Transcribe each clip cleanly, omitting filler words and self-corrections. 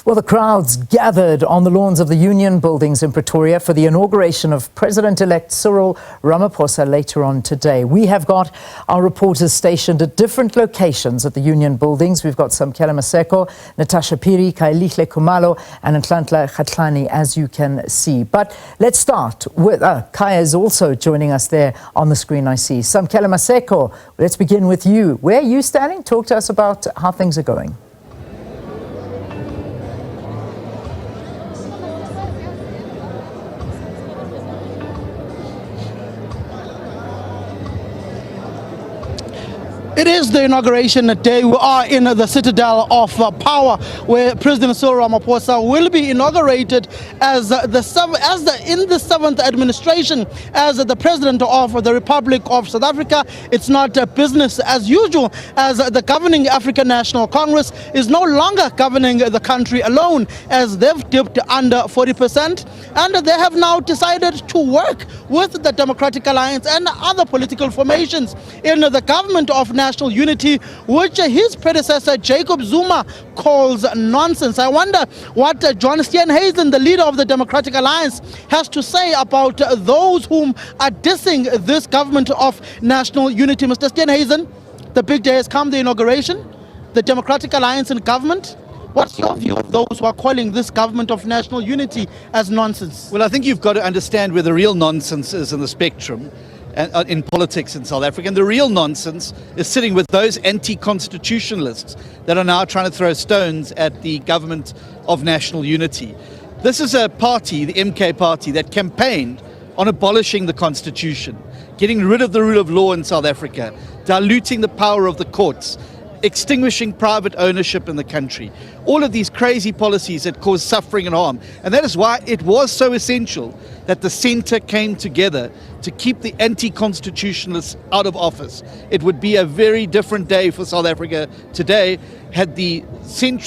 Well, the crowds gathered on the lawns of the Union buildings in Pretoria for the inauguration of President-elect Cyril Ramaphosa later on today. We have got our reporters stationed at different locations at the Union buildings. We've got Samkele Maseko, Natasha Phiri, Khayelihle, Khumalo and Ntlantla, Kgatlane, as you can see. But let's start with Khaya is also joining us there on the screen, I see. Samkele Maseko, let's begin with you. Where are you standing? Talk to us about how things are going. It is the inauguration day. We are in the citadel of power, where President Cyril Ramaphosa will be inaugurated as in the seventh administration as the President of the Republic of South Africa. It's not business as usual, as the governing African National Congress is no longer governing the country alone, as they've dipped under 40%, and they have now decided to work with the Democratic Alliance and other political formations in the government of national unity, which his predecessor Jacob Zuma calls nonsense. I wonder what John Steenhuisen, the leader of the Democratic Alliance, has to say about those whom are dissing this government of national unity. Mr. Steenhuisen, the big day has come, the inauguration, the Democratic Alliance in government. What's your view of those who are calling this government of national unity as nonsense? Well, I think you've got to understand where the real nonsense is in the spectrum in politics in South Africa. And the real nonsense is sitting with those anti-constitutionalists that are now trying to throw stones at the government of national unity. This is a party, the MK party, that campaigned on abolishing the constitution, getting rid of the rule of law in South Africa, diluting the power of the courts, extinguishing private ownership in the country. All of these crazy policies that cause suffering and harm. And that is why it was so essential that the centre came together to keep the anti-constitutionalists out of office. It would be a very different day for South Africa today had the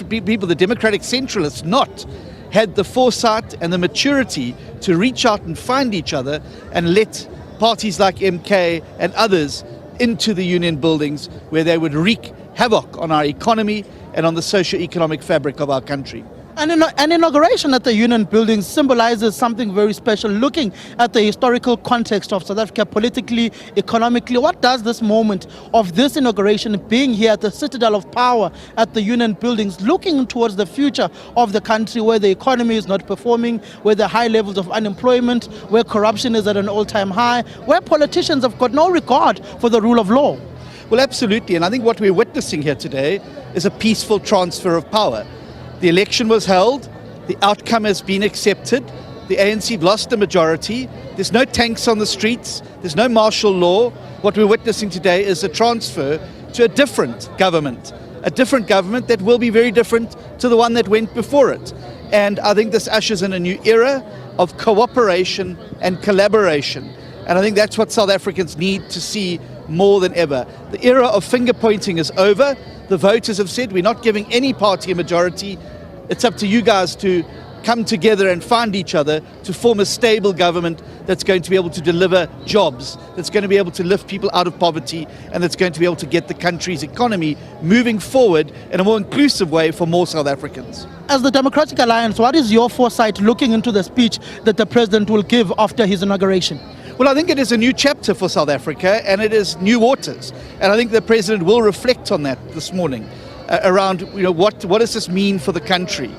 people, the democratic centralists, not had the foresight and the maturity to reach out and find each other and let parties like MK and others into the Union buildings, where they would wreak havoc on our economy and on the socio-economic fabric of our country. An inauguration at the Union buildings symbolizes something very special. Looking at the historical context of South Africa, politically, economically, what does this moment of this inauguration, being here at the citadel of power at the Union buildings, looking towards the future of the country, where the economy is not performing, where the high levels of unemployment, where corruption is at an all-time high, where politicians have got no regard for the rule of law? Well, absolutely. And I think what we're witnessing here today is a peaceful transfer of power. The election was held, the outcome has been accepted, the ANC lost the majority, there's no tanks on the streets, there's no martial law. What we're witnessing today is a transfer to a different government that will be very different to the one that went before it. And I think this ushers in a new era of cooperation and collaboration. And I think that's what South Africans need to see more than ever. The era of finger pointing is over. The voters have said we're not giving any party a majority. It's up to you guys to come together and find each other to form a stable government that's going to be able to deliver jobs, that's going to be able to lift people out of poverty, and that's going to be able to get the country's economy moving forward in a more inclusive way for more South Africans. As the Democratic Alliance, what is your foresight looking into the speech that the President will give after his inauguration? Well, I think it is a new chapter for South Africa, and it is new waters. And I think the President will reflect on that this morning around, what does this mean for the country?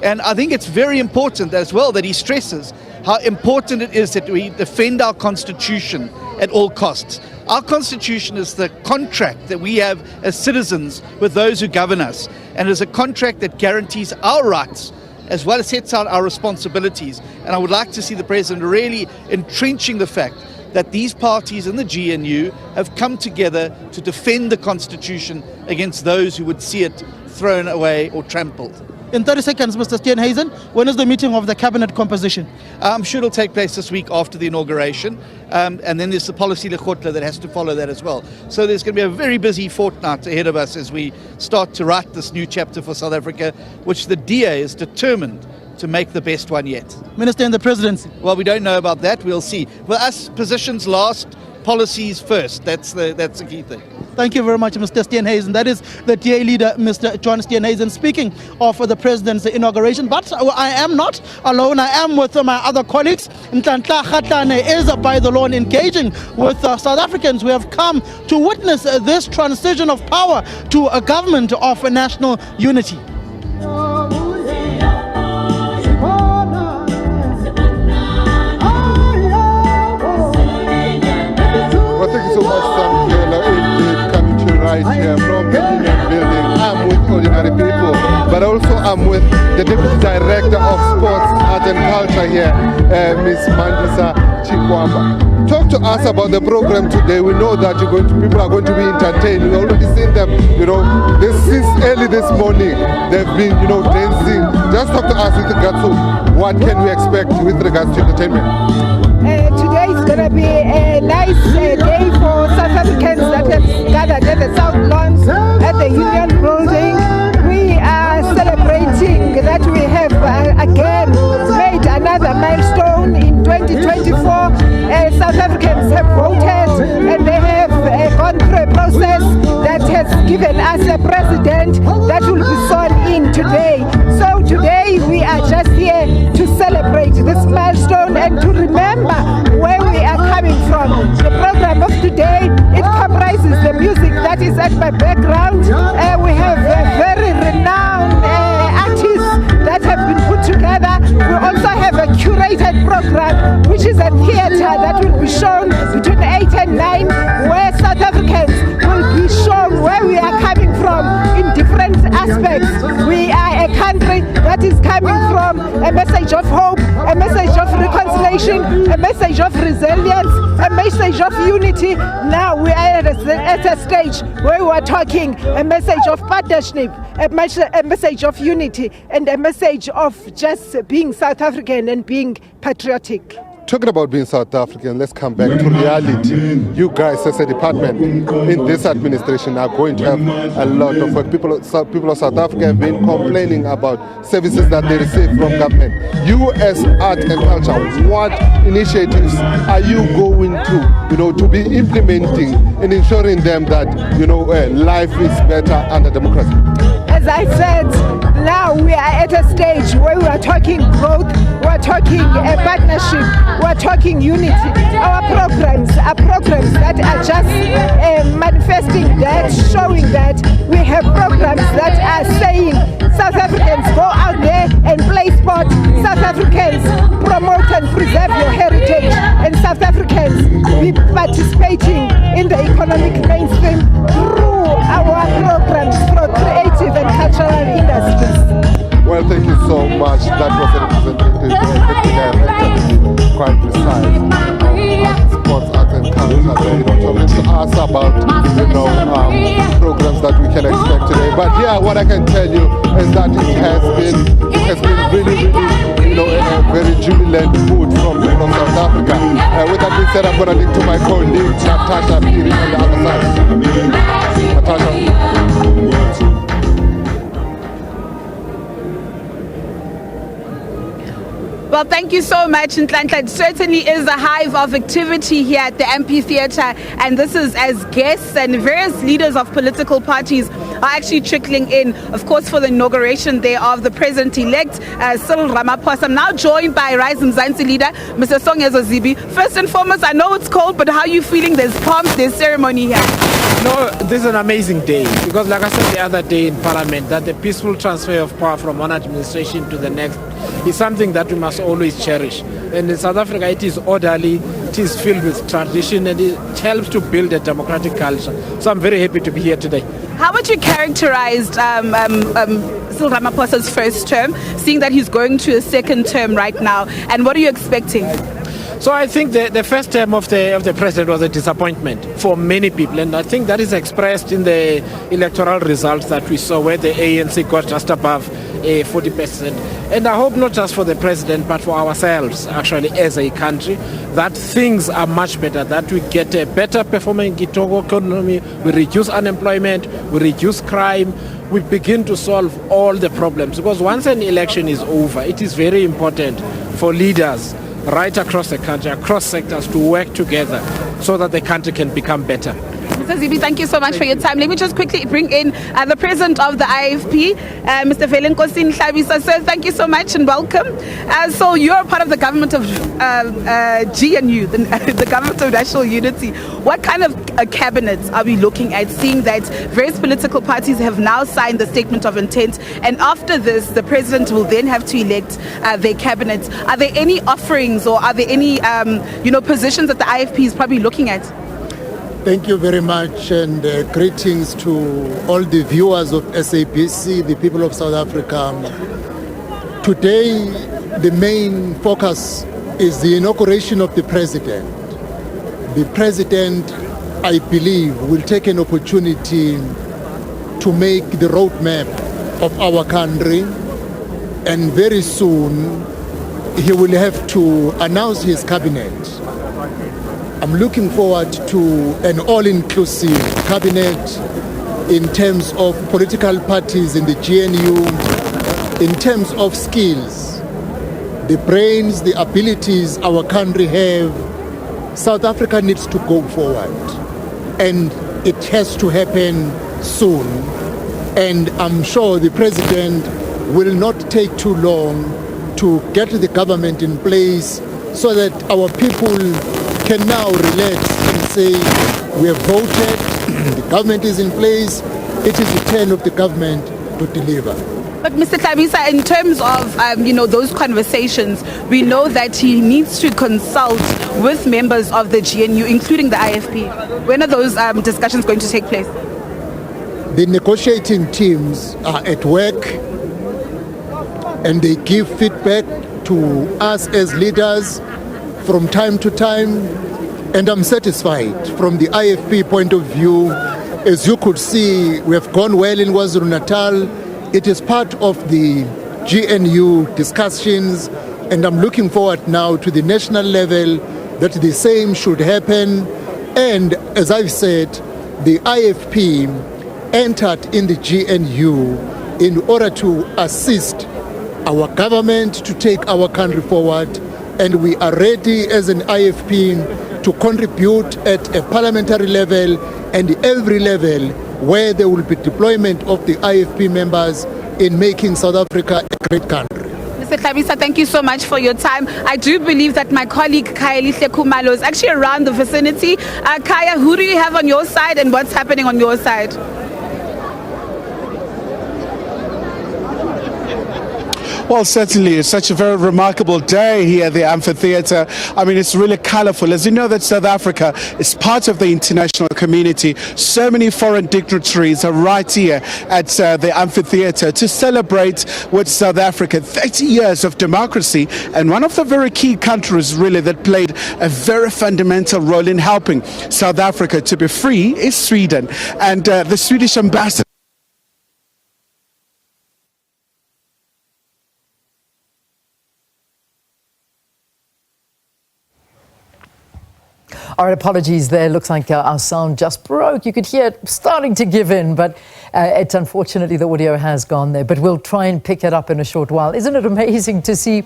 And I think it's very important as well that he stresses how important it is that we defend our Constitution at all costs. Our Constitution is the contract that we have as citizens with those who govern us, and it is a contract that guarantees our rights as well as sets out our responsibilities. And I would like to see the President really entrenching the fact that these parties in the GNU have come together to defend the Constitution against those who would see it thrown away or trampled. In 30 seconds, Mr. Steenhuisen, when is the meeting of the cabinet composition? I'm sure it'll take place this week after the inauguration, and then there's the policy lekgotla that has to follow that as well. So there's going to be a very busy fortnight ahead of us as we start to write this new chapter for South Africa, which the DA is determined to make the best one yet. Minister in the presidency? Well, we don't know about that. We'll see. For us, positions last, policies first. That's the key thing. Thank you very much, Mr. Steenhuisen. That is the DA leader, Mr. John Steenhuisen, speaking of the president's inauguration. But I am not alone. I am with my other colleagues. Ntlantla Kgatlane is by the lawn engaging with South Africans. We have come to witness this transition of power to a government of national unity. Well, thank you so much, Samkele, coming to you right here from the Union Building. I'm with ordinary people, but also I'm with the Deputy Director of Sports, Art and Culture here, Ms. Mandisa Chikwamba. Talk to us about the program today. We know that people are going to be entertained. We've already seen them, since early this morning. They've been, dancing. Just talk to us with regards to what can we expect with regards to entertainment. Today is going to be a nice day for South Africans that have gathered at the South Lawns at the Union Building. We are celebrating that we have again made another milestone in 2024. South Africans have voted and they have gone through a process that has given us a president that will be sworn in today. So today we are just here to celebrate this milestone and to remember where we are coming from. The program of today, it comprises the music that is at my background. We have very renowned artists that have been put together. We also have a curated program, which is a theatre that will be shown between 8 and 9, where South Africans will be shown where we are coming from in different aspects. We are a country that is coming from a message of hope, a message of reconciliation, a message of resilience, a message of unity. Now we are at a stage where we are talking a message of partnership, a message of unity, and a message of just being South African and being patriotic. Talking about being South African, let's come back to reality. You guys as a department in this administration are going to have a lot of work. People of South Africa have been complaining about services that they receive from government. You as art and culture, what initiatives are you going to be implementing in ensuring them that life is better under democracy? As I said, now we are at a stage where we are talking growth, we are talking a partnership, we are talking unity. Our programs are programs that are just manifesting that, showing that we have programs that are saying South Africans go out there and play sport, South Africans promote and preserve your heritage, and South Africans be participating in the economic mainstream through our programs for creative and cultural industries. Well, thank you so much. That was a representative, quite precise. Sports, art and culture. Talking to us about programs that we can expect today. But yeah, what I can tell you is that it has been really, a very jubilant mood from people of South Africa. With that being said, I'm going to link to my colleague Natasha Phiri on the other side. Natasha. Well, thank you so much, Ntlantla. It certainly is a hive of activity here at the amphitheatre, and this is as guests and various leaders of political parties are actually trickling in, of course, for the inauguration there of the President-elect Cyril Ramaphosa. I'm now joined by Rise Mzansi leader, Mr. Songezo Zibi. First and foremost, I know it's cold, but how are you feeling? There's pomp, there's ceremony here. No, this is an amazing day because, like I said the other day in Parliament, that the peaceful transfer of power from one administration to the next is something that we must always cherish. And in South Africa, it is orderly, it is filled with tradition, and it helps to build a democratic culture. So I'm very happy to be here today. How would you characterize Cyril Ramaphosa's first term, seeing that he's going to a second term right now, and what are you expecting? So I think the first term of the president was a disappointment for many people, and I think that is expressed in the electoral results that we saw, where the ANC got just above 40%. And I hope not just for the president, but for ourselves, actually, as a country, that things are much better, that we get a better performing economy, we reduce unemployment, we reduce crime, we begin to solve all the problems. Because once an election is over, it is very important for leaders right across the country, across sectors, to work together so that the country can become better. Mr. Zibi, thank you so much for your time. Let me just quickly bring in the president of the IFP, Mr. Ntlantla. Sir, thank you so much and welcome. So you're part of the government of GNU, the government of national unity. What kind of cabinets are we looking at, seeing that various political parties have now signed the statement of intent, and after this, the president will then have to elect their cabinet? Are there any offerings, or are there any positions that the IFP is probably looking at? Thank you very much, and greetings to all the viewers of SABC, the people of South Africa. Today, the main focus is the inauguration of the president. The president, I believe, will take an opportunity to make the roadmap of our country, and very soon he will have to announce his cabinet. I'm looking forward to an all-inclusive cabinet in terms of political parties in the GNU, in terms of skills, the brains, the abilities our country have. South Africa needs to go forward, and it has to happen soon. And I'm sure the president will not take too long to get the government in place, so that our people can now relax and say, we have voted, the government is in place, it is the turn of the government to deliver. But Mr. Tlabisa, in terms of those conversations, we know that he needs to consult with members of the GNU, including the IFP. When are those discussions going to take place? The negotiating teams are at work, and they give feedback to us as leaders from time to time, and I'm satisfied from the IFP point of view. As you could see, we have gone well in KwaZulu-Natal. It is part of the GNU discussions, and I'm looking forward now to the national level that the same should happen. And as I've said, the IFP entered in the GNU in order to assist our government to take our country forward, and we are ready as an IFP to contribute at a parliamentary level and every level where there will be deployment of the IFP members in making South Africa a great country. Mr. Tlabisa, thank you so much for your time. I do believe that my colleague Khayelihle Khumalo is actually around the vicinity. Kaya, who do you have on your side and what's happening on your side? Well, certainly, it's such a very remarkable day here at the amphitheatre. I mean, it's really colourful. As you know, that South Africa is part of the international community. So many foreign dignitaries are right here at the amphitheatre to celebrate with South Africa 30 years of democracy. And one of the very key countries, really, that played a very fundamental role in helping South Africa to be free is Sweden. And the Swedish ambassador Our apologies there. Looks like our sound just broke. You could hear it starting to give in, but it's unfortunately the audio has gone there. But we'll try and pick it up in a short while. Isn't it amazing to see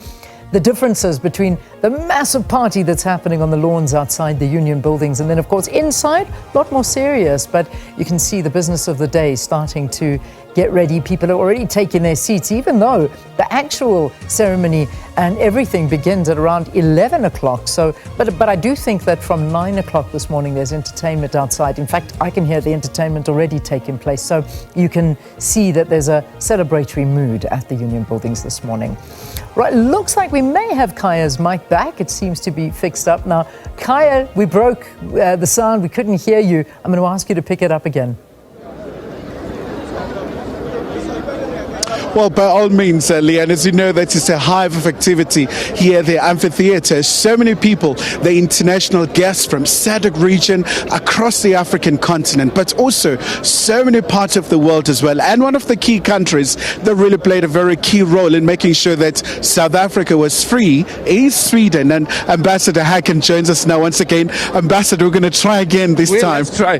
the differences between the massive party that's happening on the lawns outside the union buildings, and then of course inside, a lot more serious, but you can see the business of the day starting to get ready. People are already taking their seats, even though the actual ceremony and everything begins at around 11 o'clock. So, but I do think that from 9 o'clock this morning, there's entertainment outside. In fact, I can hear the entertainment already taking place. So you can see that there's a celebratory mood at the union buildings this morning. Right, looks like we may have Kaya's mic back. It seems to be fixed up now. Kaya, we broke the sound. We couldn't hear you. I'm going to ask you to pick it up again. Well, by all means, Leanne, as you know, that is a hive of activity here at the amphitheatre. So many people, the international guests from SADC region, across the African continent, but also so many parts of the world as well. And one of the key countries that really played a very key role in making sure that South Africa was free is Sweden. And Ambassador Haken joins us now once again. Ambassador, we're going to try again this time. Let's try.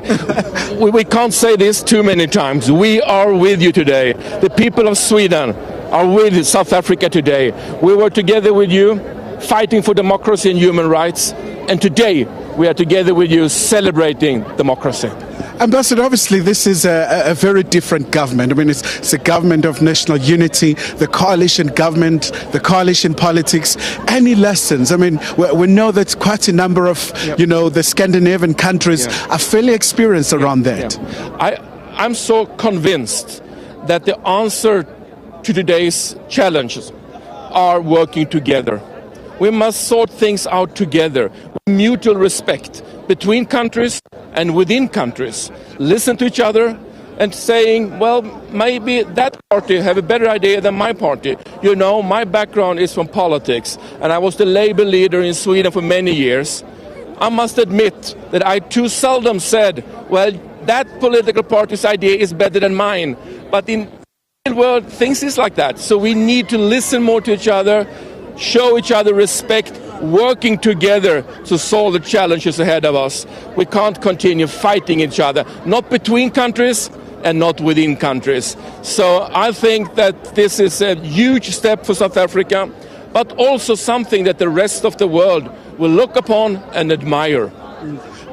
we can't say this too many times. We are with you today. The people of Sweden are with South Africa today. We were together with you fighting for democracy and human rights. And today, we are together with you celebrating democracy. Ambassador, obviously this is a very different government. I mean, it's a government of national unity, the coalition government, the coalition politics. Any lessons? I mean, we know that quite a number of, the Scandinavian countries are fairly experienced around that. I'm so convinced that the answer to today's challenges are working together. We must sort things out together with mutual respect between countries and within countries. Listen to each other and saying, well, maybe that party have a better idea than my party. You know, my background is from politics, and I was the Labour leader in Sweden for many years. I must admit that I too seldom said, well, that political party's idea is better than mine. But in the real world, things is like that. So we need to listen more to each other, show each other respect, working together to solve the challenges ahead of us. We can't continue fighting each other, not between countries and not within countries. So I think that this is a huge step for South Africa, but also something that the rest of the world will look upon and admire.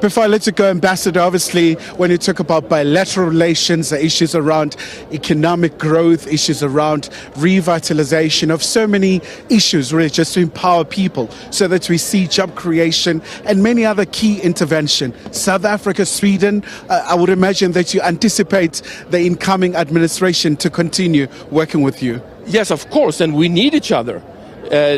Before I let you go, Ambassador, obviously when you talk about bilateral relations, the issues around economic growth, issues around revitalization of so many issues, really just to empower people so that we see job creation and many other key intervention. South Africa, Sweden, I would imagine that you anticipate the incoming administration to continue working with you. Yes, of course, and we need each other.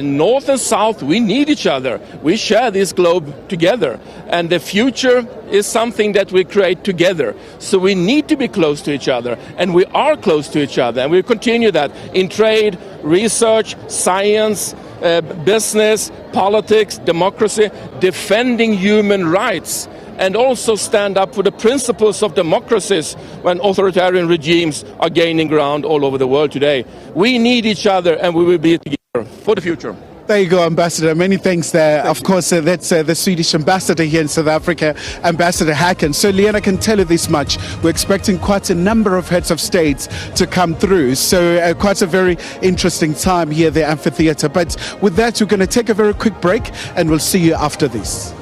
North and South, we need each other. We share this globe together. And the future is something that we create together. So we need to be close to each other. And we are close to each other. And we continue that in trade, research, science, business, politics, democracy, defending human rights. And also stand up for the principles of democracies when authoritarian regimes are gaining ground all over the world today. We need each other, and we will be together for the future. There you go, Ambassador. Many thanks there. Of course, that's the Swedish ambassador here in South Africa, Ambassador Hacken. So, Leanne, I can tell you this much. We're expecting quite a number of heads of states to come through. So, quite a very interesting time here at the amphitheater. But with that, we're going to take a very quick break, and we'll see you after this.